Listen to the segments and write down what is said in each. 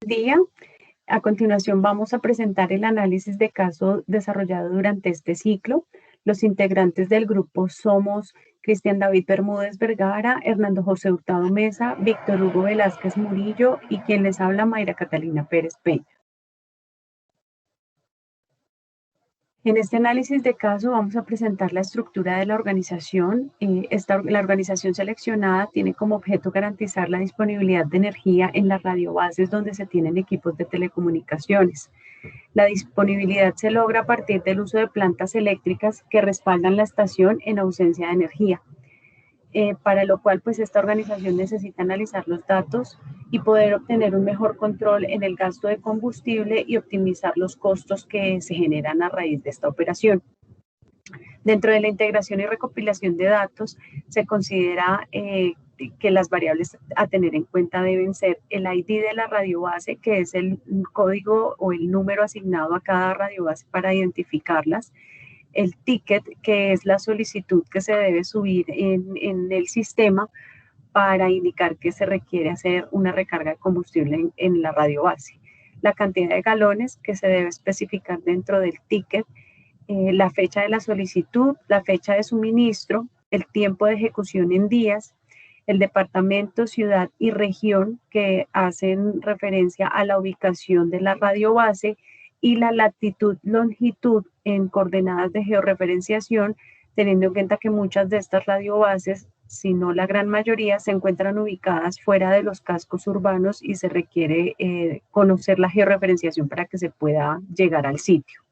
día. A continuación vamos a presentar el análisis de caso desarrollado durante este ciclo. Los integrantes del grupo somos Cristian David Bermúdez Vergara, Hernando José Hurtado Mesa, Víctor Hugo Velázquez Murillo y quien les habla Mayra Catalina Pérez Peña. En este análisis de caso vamos a presentar la estructura de la organización. La organización seleccionada tiene como objeto garantizar la disponibilidad de energía en las radiobases donde se tienen equipos de telecomunicaciones. La disponibilidad se logra a partir del uso de plantas eléctricas que respaldan la estación en ausencia de energía. Para lo cual pues esta organización necesita analizar los datos y poder obtener un mejor control en el gasto de combustible y optimizar los costos que se generan a raíz de esta operación. Dentro de la integración y recopilación de datos se considera que las variables a tener en cuenta deben ser el ID de la radiobase, que es el código o el número asignado a cada radiobase para identificarlas, el ticket, que es la solicitud que se debe subir en el sistema para indicar que se requiere hacer una recarga de combustible en la radiobase, la cantidad de galones que se debe especificar dentro del ticket, la fecha de la solicitud, la fecha de suministro, el tiempo de ejecución en días, el departamento, ciudad y región que hacen referencia a la ubicación de la radiobase y la latitud, longitud en coordenadas de georreferenciación, teniendo en cuenta que muchas de estas radiobases, si no la gran mayoría, se encuentran ubicadas fuera de los cascos urbanos y se requiere conocer la georreferenciación para que se pueda llegar al sitio.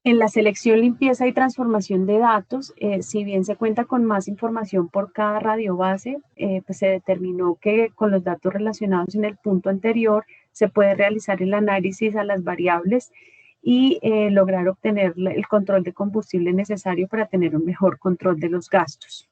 En la selección, limpieza y transformación de datos, si bien se cuenta con más información por cada radiobase, pues se determinó que con los datos relacionados en el punto anterior se puede realizar el análisis a las variables y lograr obtener el control de combustible necesario para tener un mejor control de los gastos.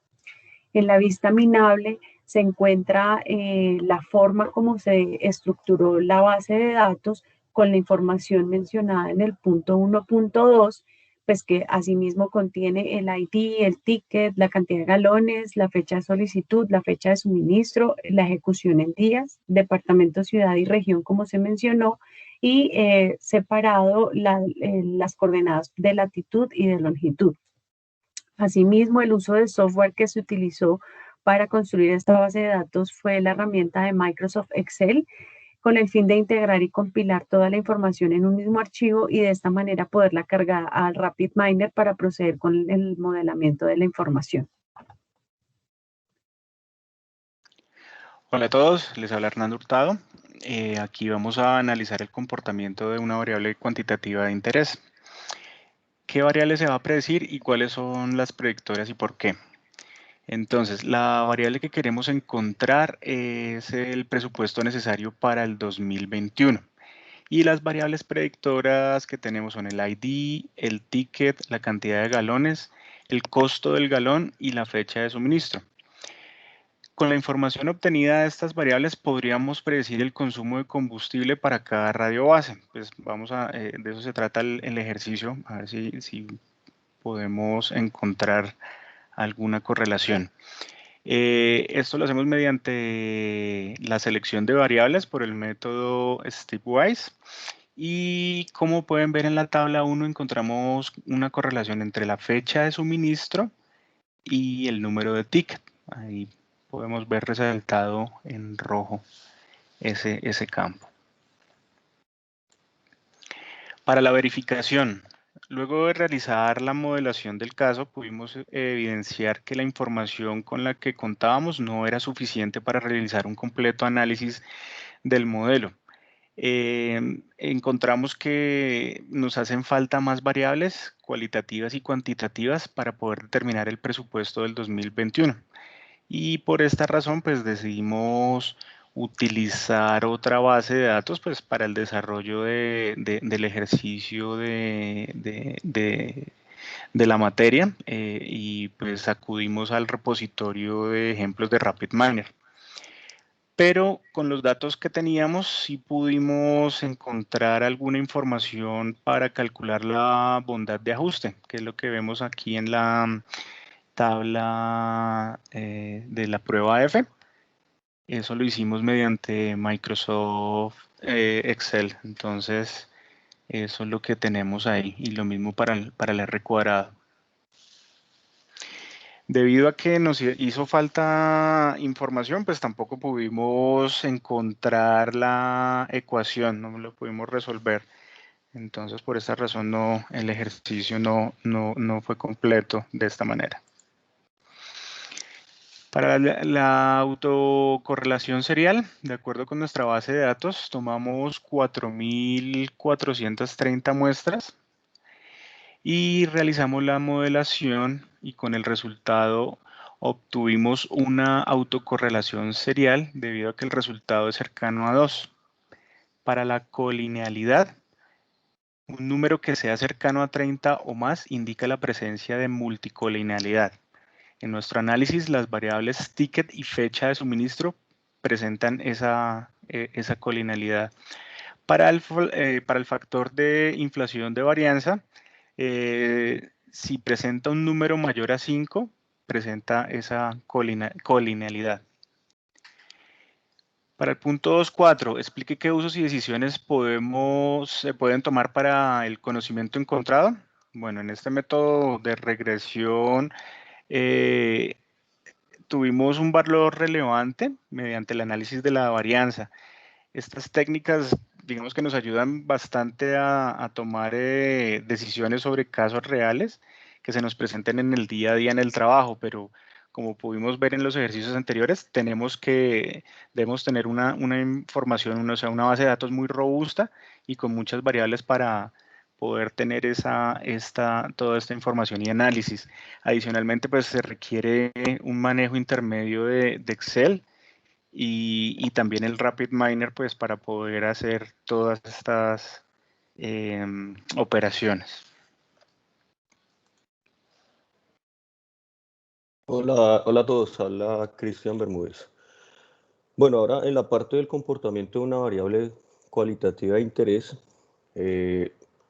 En la vista minable se encuentra la forma como se estructuró la base de datos con la información mencionada en el punto 1.2, pues que asimismo contiene el ID, el ticket, la cantidad de galones, la fecha de solicitud, la fecha de suministro, la ejecución en días, departamento, ciudad y región, como se mencionó, y separado las coordenadas de latitud y de longitud. Asimismo, el uso de software que se utilizó para construir esta base de datos fue la herramienta de Microsoft Excel, con el fin de integrar y compilar toda la información en un mismo archivo y de esta manera poderla cargar al RapidMiner para proceder con el modelamiento de la información. Hola a todos, les habla Hernando Hurtado. Aquí vamos a analizar el comportamiento de una variable cuantitativa de interés. ¿Qué variable se va a predecir y cuáles son las predictoras y por qué? Entonces, la variable que queremos encontrar es el presupuesto necesario para el 2021. Y las variables predictoras que tenemos son el ID, el ticket, la cantidad de galones, el costo del galón y la fecha de suministro. Con la información obtenida de estas variables podríamos predecir el consumo de combustible para cada radiobase. Pues vamos a, de eso se trata el ejercicio, a ver si podemos encontrar alguna correlación. Esto lo hacemos mediante la selección de variables por el método Stepwise. Y como pueden ver en la tabla 1 encontramos una correlación entre la fecha de suministro y el número de ticket. Ahí podemos ver resaltado en rojo ese campo. Para la verificación, luego de realizar la modelación del caso, pudimos evidenciar que la información con la que contábamos no era suficiente para realizar un completo análisis del modelo. Encontramos que nos hacen falta más variables cualitativas y cuantitativas para poder determinar el presupuesto del 2021. Y por esta razón, pues decidimos utilizar otra base de datos pues, para el desarrollo del ejercicio de la materia y pues acudimos al repositorio de ejemplos de RapidMiner. Pero con los datos que teníamos sí pudimos encontrar alguna información para calcular la bondad de ajuste, que es lo que vemos aquí en la tabla de la prueba F. Eso lo hicimos mediante Microsoft Excel. Entonces, eso es lo que tenemos ahí. Y lo mismo para el R cuadrado. Debido a que nos hizo falta información, pues tampoco pudimos encontrar la ecuación, no lo pudimos resolver. Entonces, por esta razón, el ejercicio no fue completo de esta manera. Para la autocorrelación serial, de acuerdo con nuestra base de datos, tomamos 4.430 muestras y realizamos la modelación y con el resultado obtuvimos una autocorrelación serial debido a que el resultado es cercano a 2. Para la colinealidad, un número que sea cercano a 30 o más indica la presencia de multicolinealidad. En nuestro análisis, las variables ticket y fecha de suministro presentan esa colinealidad. Para el factor de inflación de varianza, si presenta un número mayor a 5, presenta esa colinealidad. Para el punto 2.4, explique qué usos y decisiones se pueden tomar para el conocimiento encontrado. Bueno, en este método de regresión tuvimos un valor relevante mediante el análisis de la varianza. Estas técnicas, digamos que nos ayudan bastante a tomar decisiones sobre casos reales que se nos presenten en el día a día en el trabajo, pero como pudimos ver en los ejercicios anteriores, debemos tener una información, o sea, una base de datos muy robusta y con muchas variables para poder tener toda esta información y análisis. Adicionalmente, pues se requiere un manejo intermedio de Excel y también el RapidMiner, pues para poder hacer todas estas operaciones. Hola, hola a todos, habla Cristian Bermúdez. Bueno, ahora en la parte del comportamiento de una variable cualitativa de interés,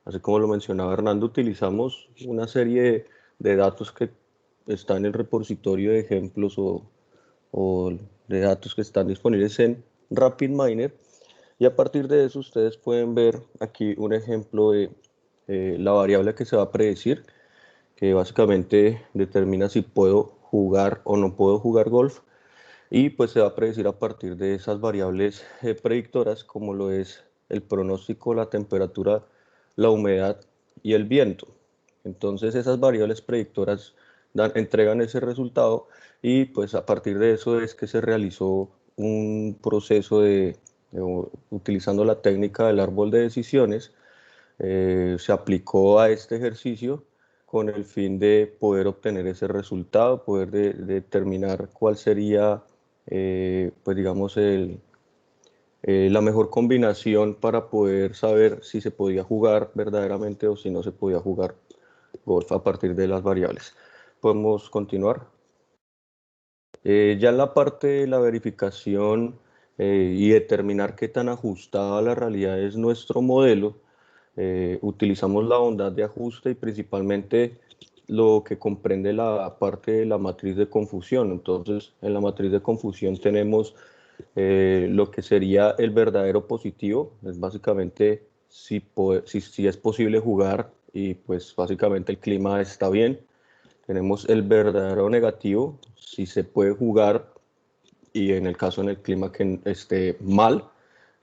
así como lo mencionaba Hernando, utilizamos una serie de datos que están en el repositorio de ejemplos o de datos que están disponibles en RapidMiner, y a partir de eso ustedes pueden ver aquí un ejemplo de la variable que se va a predecir, que básicamente determina si puedo jugar o no puedo jugar golf, y pues se va a predecir a partir de esas variables predictoras, como lo es el pronóstico, la temperatura, la humedad y el viento. Entonces esas variables predictoras entregan ese resultado, y pues a partir de eso es que se realizó un proceso utilizando la técnica del árbol de decisiones. Se aplicó a este ejercicio con el fin de poder obtener ese resultado, poder determinar cuál sería, pues digamos, la mejor combinación para poder saber si se podía jugar verdaderamente o si no se podía jugar golf a partir de las variables. Podemos continuar. Ya en la parte de la verificación y determinar qué tan ajustada a la realidad es nuestro modelo, utilizamos la bondad de ajuste y principalmente lo que comprende la parte de la matriz de confusión. Entonces, en la matriz de confusión tenemos lo que sería el verdadero positivo, es básicamente si es posible jugar y pues básicamente el clima está bien. Tenemos el verdadero negativo, si se puede jugar y en el caso en el clima que esté mal.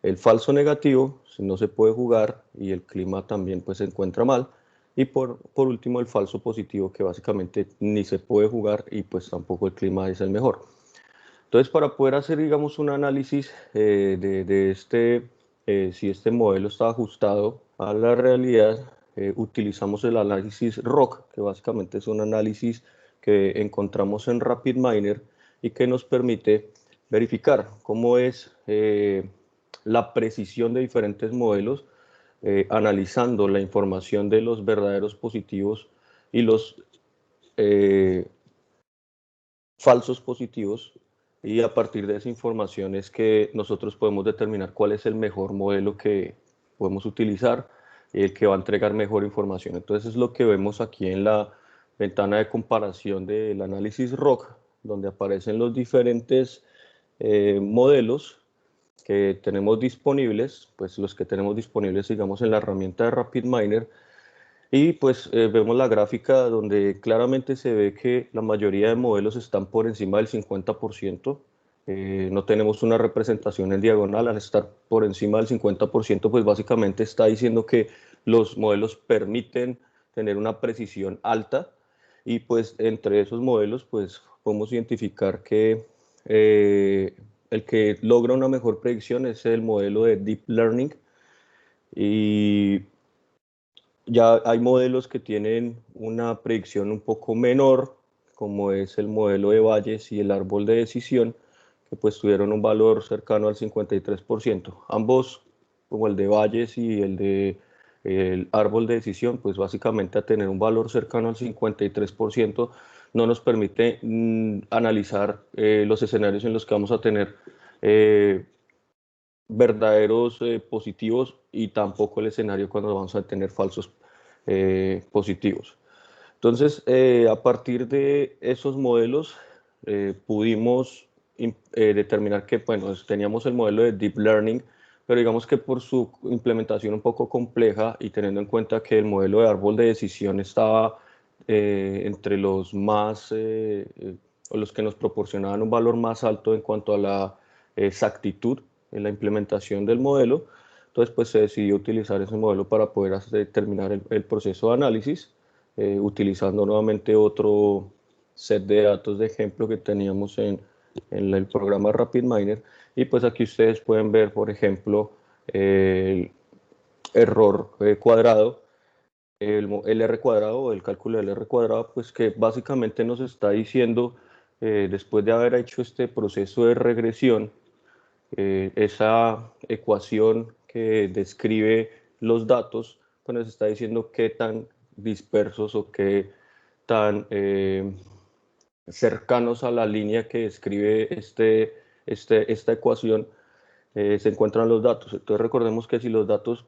El falso negativo, si no se puede jugar y el clima también pues se encuentra mal. Y por último el falso positivo, que básicamente ni se puede jugar y pues tampoco el clima es el mejor. Entonces, para poder hacer, digamos, un análisis si este modelo está ajustado a la realidad, utilizamos el análisis ROC, que básicamente es un análisis que encontramos en RapidMiner y que nos permite verificar cómo es la precisión de diferentes modelos, analizando la información de los verdaderos positivos y los falsos positivos, y a partir de esa información es que nosotros podemos determinar cuál es el mejor modelo que podemos utilizar, el que va a entregar mejor información. Entonces es lo que vemos aquí en la ventana de comparación del análisis ROC, donde aparecen los diferentes modelos que tenemos disponibles, pues los que tenemos disponibles, digamos, en la herramienta de RapidMiner, y pues vemos la gráfica donde claramente se ve que la mayoría de modelos están por encima del 50%. No tenemos una representación en diagonal. Al estar por encima del 50%, pues básicamente está diciendo que los modelos permiten tener una precisión alta, y pues entre esos modelos pues podemos identificar que el que logra una mejor predicción es el modelo de Deep Learning, y ya hay modelos que tienen una predicción un poco menor, como es el modelo de Bayes y el árbol de decisión, que pues tuvieron un valor cercano al 53%. Ambos, como el de Bayes y el de el árbol de decisión, pues básicamente a tener un valor cercano al 53%, no nos permite analizar los escenarios en los que vamos a tener verdaderos positivos, y tampoco el escenario cuando vamos a tener falsos positivos. Entonces, a partir de esos modelos, pudimos determinar que, bueno, teníamos el modelo de Deep Learning, pero digamos que por su implementación un poco compleja, y teniendo en cuenta que el modelo de árbol de decisión estaba entre los más, o los que nos proporcionaban un valor más alto en cuanto a la exactitud en la implementación del modelo, entonces pues se decidió utilizar ese modelo para poder terminar el proceso de análisis, utilizando nuevamente otro set de datos de ejemplo que teníamos en el programa RapidMiner. Y pues aquí ustedes pueden ver, por ejemplo, el error cuadrado, el R cuadrado, o el cálculo del R cuadrado, pues que básicamente nos está diciendo, después de haber hecho este proceso de regresión, esa ecuación que describe los datos, pues nos está diciendo qué tan dispersos o qué tan cercanos a la línea que describe esta ecuación se encuentran los datos. Entonces recordemos que si los datos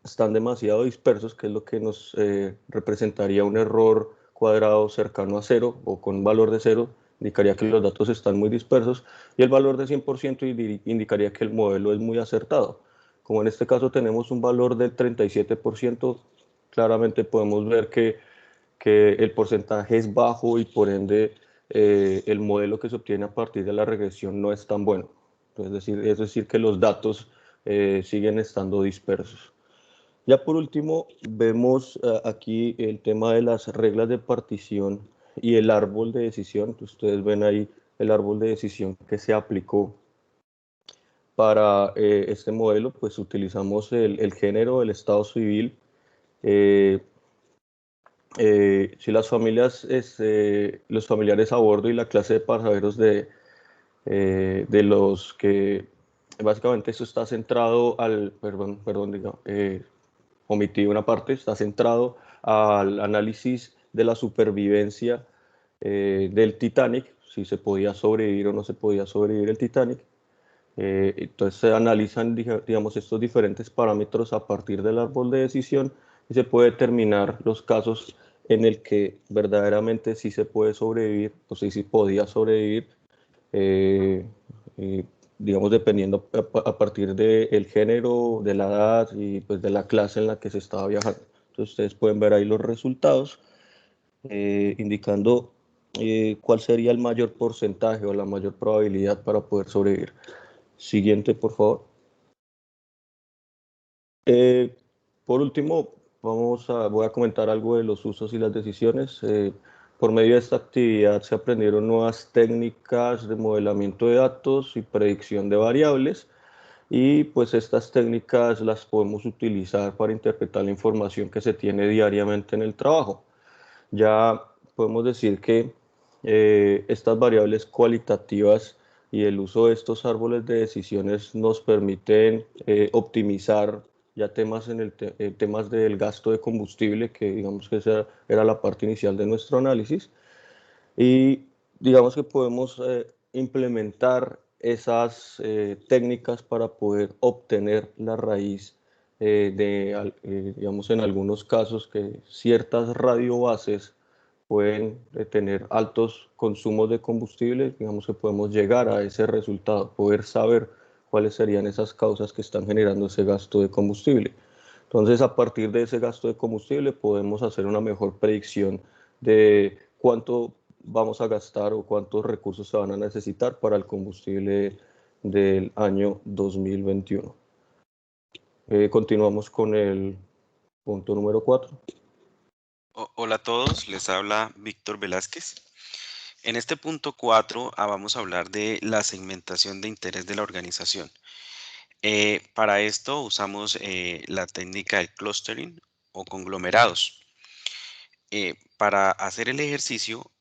están demasiado dispersos, que es lo que nos representaría un error cuadrado cercano a cero o con un valor de cero, indicaría que los datos están muy dispersos, y el valor de 100% indicaría que el modelo es muy acertado. Como en este caso tenemos un valor del 37%, claramente podemos ver que el porcentaje es bajo, y por ende el modelo que se obtiene a partir de la regresión no es tan bueno. Es decir que los datos siguen estando dispersos. Ya por último, vemos aquí el tema de las reglas de partición y el árbol de decisión. Ustedes ven ahí el árbol de decisión que se aplicó para este modelo. Pues utilizamos el género, el estado civil. Si las familias, los familiares a bordo y la clase de pasajeros de los que, básicamente esto está centrado al, omití una parte, está centrado al análisis de la supervivencia del Titanic, si se podía sobrevivir o no se podía sobrevivir el Titanic. Entonces se analizan, digamos, estos diferentes parámetros a partir del árbol de decisión, y se puede determinar los casos en el que verdaderamente sí se puede sobrevivir, o sí podía sobrevivir, eh, digamos, dependiendo a partir del género, de la edad y pues de la clase en la que se estaba viajando. Entonces ustedes pueden ver ahí los resultados, indicando cuál sería el mayor porcentaje o la mayor probabilidad para poder sobrevivir. Siguiente, por favor. Por último, voy a comentar algo de los usos y las decisiones. Por medio de esta actividad se aprendieron nuevas técnicas de modelamiento de datos y predicción de variables, y pues estas técnicas las podemos utilizar para interpretar la información que se tiene diariamente en el trabajo. Ya podemos decir que estas variables cualitativas y el uso de estos árboles de decisiones nos permiten optimizar ya temas temas del gasto de combustible, que digamos que esa era la parte inicial de nuestro análisis, y digamos que podemos implementar esas técnicas para poder obtener la raíz digamos, en algunos casos, que ciertas radiobases pueden tener altos consumos de combustible, digamos que podemos llegar a ese resultado, poder saber cuáles serían esas causas que están generando ese gasto de combustible. Entonces, a partir de ese gasto de combustible podemos hacer una mejor predicción de cuánto vamos a gastar o cuántos recursos se van a necesitar para el combustible del año 2021. Continuamos con el punto número 4. Hola a todos, les habla Víctor Velázquez. En este punto 4 vamos a hablar de la segmentación de interés de la organización. Para esto usamos la técnica del clustering o conglomerados. Para hacer el ejercicio,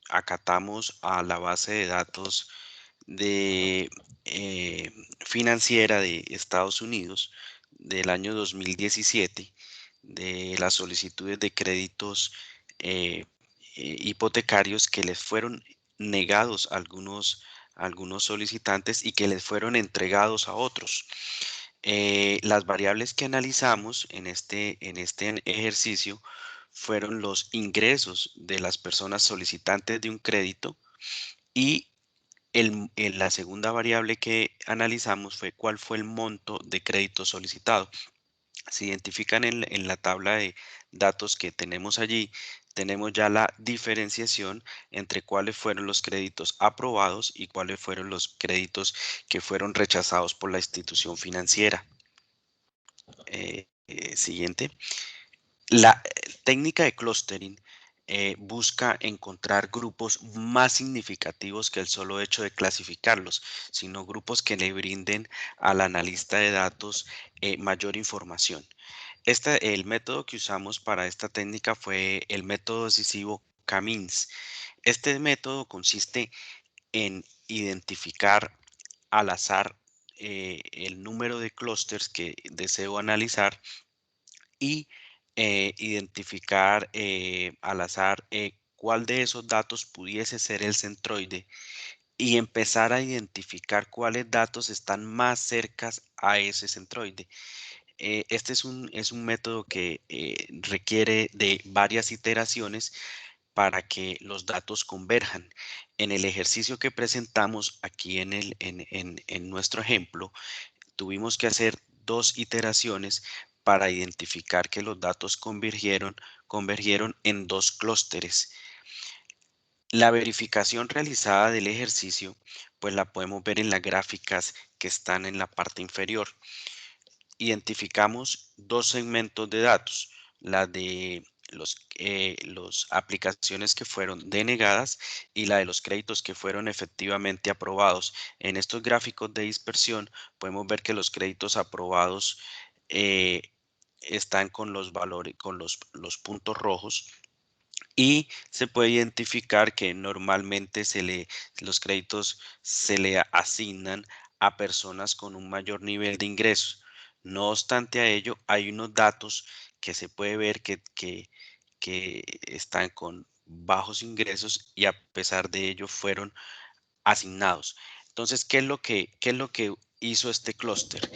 acatamos a la base de datos de financiera de Estados Unidos del año 2017 de las solicitudes de créditos hipotecarios que les fueron negados a algunos solicitantes y que les fueron entregados a otros. Las variables que analizamos en este ejercicio fueron los ingresos de las personas solicitantes de un crédito y la segunda variable que analizamos fue cuál fue el monto de crédito solicitado. Se identifican en la tabla de datos que tenemos allí, tenemos ya la diferenciación entre cuáles fueron los créditos aprobados y cuáles fueron los créditos que fueron rechazados por la institución financiera. Siguiente. La técnica de clustering busca encontrar grupos más significativos que el solo hecho de clasificarlos, sino grupos que le brinden al analista de datos mayor información. El método que usamos para esta técnica fue el método decisivo K-means. Este método consiste en identificar al azar el número de clústeres que deseo analizar y identificar al azar cuál de esos datos pudiese ser el centroide y empezar a identificar cuáles datos están más cercas a ese centroide. Este es un método que requiere de varias iteraciones para que los datos converjan. En el ejercicio que presentamos aquí en nuestro ejemplo, tuvimos que hacer 2 iteraciones para identificar que los datos convergieron en 2 clústeres. La verificación realizada del ejercicio, pues la podemos ver en las gráficas que están en la parte inferior. Identificamos 2 segmentos de datos, la de las aplicaciones que fueron denegadas y la de los créditos que fueron efectivamente aprobados. En estos gráficos de dispersión podemos ver que los créditos aprobados están con los valores, con los puntos rojos, y se puede identificar que normalmente los créditos se le asignan a personas con un mayor nivel de ingresos. No obstante a ello, hay unos datos que se puede ver que están con bajos ingresos y a pesar de ello fueron asignados. Entonces, ¿qué es lo que hizo este clúster?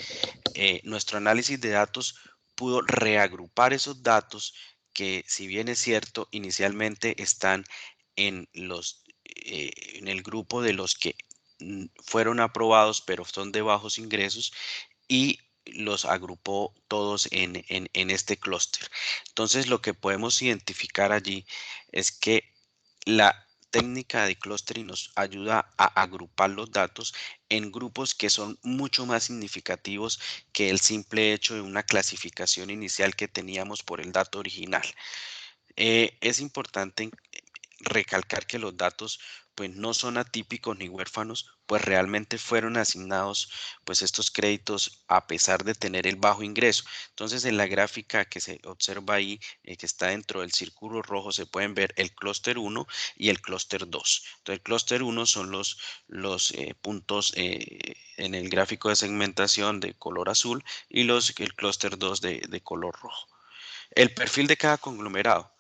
Nuestro análisis de datos pudo reagrupar esos datos que, si bien es cierto, inicialmente están en el grupo de los que fueron aprobados pero son de bajos ingresos, y los agrupó todos en este clúster. Entonces, lo que podemos identificar allí es que la técnica de clustering nos ayuda a agrupar los datos en grupos que son mucho más significativos que el simple hecho de una clasificación inicial que teníamos por el dato original. Es importante recalcar que los datos pues no son atípicos ni huérfanos, pues realmente fueron asignados pues estos créditos a pesar de tener el bajo ingreso. Entonces, en la gráfica que se observa ahí, que está dentro del círculo rojo, se pueden ver el clúster 1 y el clúster 2. Entonces, el clúster 1 son los puntos en el gráfico de segmentación de color azul y el clúster 2 de color rojo. El perfil de cada conglomerado.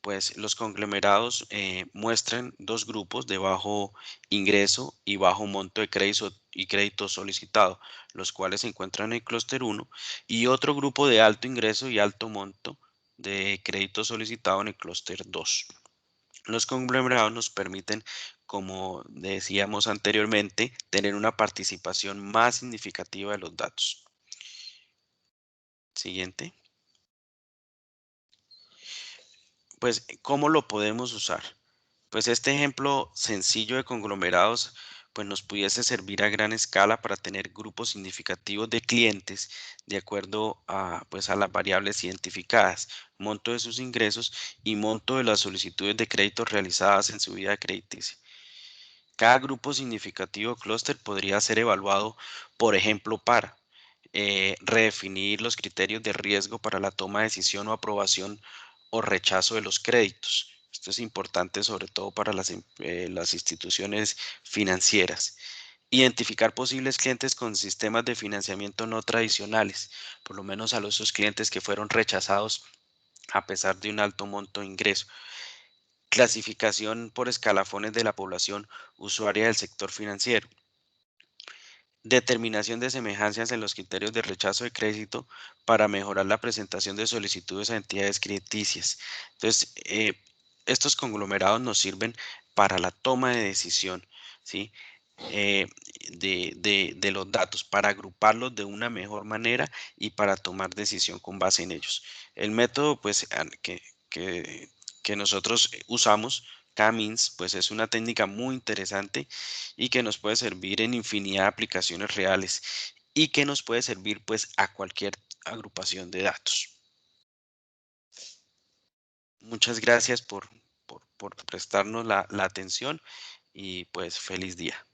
Pues los conglomerados muestran 2 grupos de bajo ingreso y bajo monto de crédito solicitado, los cuales se encuentran en el clúster 1, y otro grupo de alto ingreso y alto monto de crédito solicitado en el clúster 2. Los conglomerados nos permiten, como decíamos anteriormente, tener una participación más significativa de los datos. Siguiente. Pues, ¿cómo lo podemos usar? Pues este ejemplo sencillo de conglomerados pues nos pudiese servir a gran escala para tener grupos significativos de clientes de acuerdo a, pues, a las variables identificadas, monto de sus ingresos y monto de las solicitudes de crédito realizadas en su vida crediticia. Cada grupo significativo clúster podría ser evaluado, por ejemplo, para redefinir los criterios de riesgo para la toma de decisión o aprobación o rechazo de los créditos. Esto es importante sobre todo para las instituciones financieras. Identificar posibles clientes con sistemas de financiamiento no tradicionales, por lo menos a esos clientes que fueron rechazados a pesar de un alto monto de ingreso. Clasificación por escalafones de la población usuaria del sector financiero. Determinación de semejanzas en los criterios de rechazo de crédito para mejorar la presentación de solicitudes a entidades crediticias. Entonces, estos conglomerados nos sirven para la toma de decisión, ¿sí? De los datos, para agruparlos de una mejor manera y para tomar decisión con base en ellos. El método pues, que nosotros usamos, K-means, pues es una técnica muy interesante y que nos puede servir en infinidad de aplicaciones reales y que nos puede servir pues a cualquier agrupación de datos. Muchas gracias por prestarnos la atención y pues feliz día.